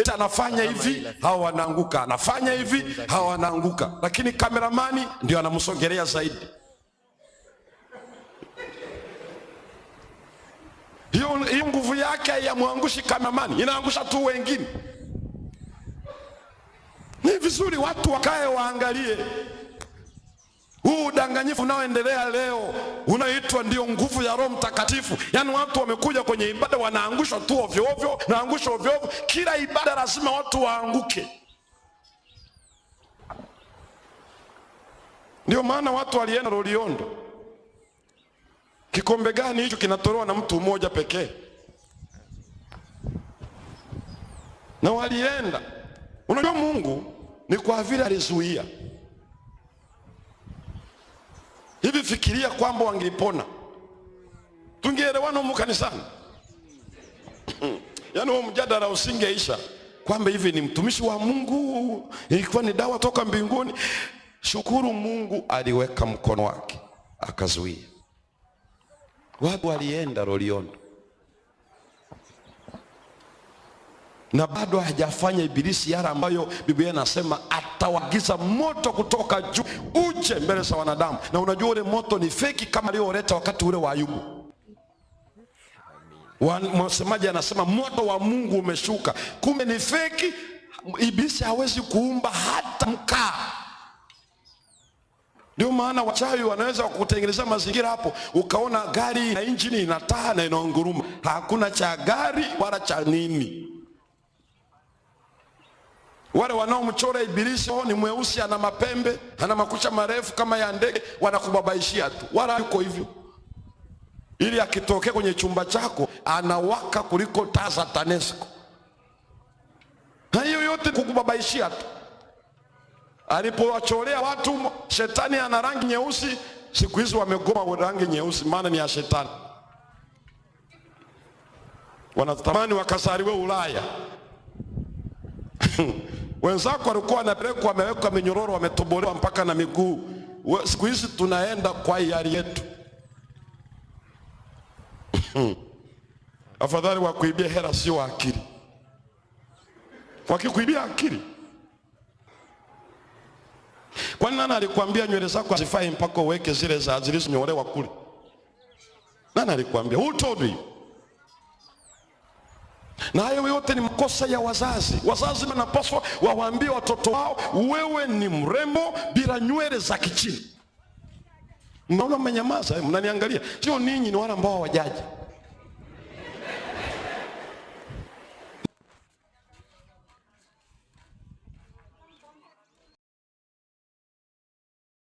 eti anafanya hivi hao wanaanguka, anafanya hivi hao wanaanguka, lakini kameramani ndio anamsogelea zaidi. Hiyo nguvu yake haimwangushi kameramani, inaangusha tu wengine. Ni vizuri watu wakae waangalie huu udanganyifu unaoendelea leo, unaitwa ndio nguvu ya Roho Mtakatifu. Yaani watu wamekuja kwenye ibada wanaangushwa tu ovyo ovyo, naangushwa ovyo ovyo. Kila ibada lazima watu waanguke. Ndio maana watu walienda Loliondo. Kikombe gani hicho kinatolewa na mtu mmoja pekee? Na walienda. Unajua Mungu ni kwa vile alizuia. Hivi fikiria kwamba wangelipona, tungeelewana humu kanisani. Yaani huo mjadala usingeisha kwamba hivi ni mtumishi wa Mungu, ilikuwa ni dawa toka mbinguni. Shukuru Mungu aliweka mkono wake akazuia. Watu walienda Loliondo na bado hajafanya ibilisi yale ambayo Biblia inasema atawagiza moto kutoka juu uje mbele za wanadamu. Na unajua ule moto ni feki kama alioleta wakati ule wa Ayubu. Msemaji anasema moto wa Mungu umeshuka, kumbe ni feki. Ibilisi hawezi kuumba hata mkaa. Ndio maana wachawi wanaweza kukutengenezea mazingira hapo, ukaona gari na injini inataa na inaunguruma. Hakuna cha gari wala cha nini. Wale wanaomchora ibilisi ni mweusi, ana mapembe, ana makucha marefu kama ya ndege, wanakubabaishia tu. Wala yuko hivyo, ili akitokea kwenye chumba chako anawaka kuliko taa za TANESCO. Na hiyo yote kukubabaishia tu. Alipowacholea watu shetani ana rangi nyeusi, siku hizi wamegoma rangi nyeusi, maana ni ya shetani. Wanatamani wakasariwe Ulaya. Wenzako walikuwa wanapelekwa wamewekwa minyororo, wametobolewa mpaka na miguu. Siku hizi tunaenda kwa hiari yetu. Afadhali wakuibia hela sio akili. Wakikuibia akili, kwani nani alikwambia nywele zako hazifai mpaka uweke zile za zilizonyolewa kule? Nani alikwambia? Who told you? Na hayo yote ni makosa ya wazazi. Wazazi wanapaswa wawaambie watoto wao, wewe ni mrembo bila nywele za kichini. Mnaona mmenyamaza, mnaniangalia. Sio ninyi, ni wale ambao hawajaji.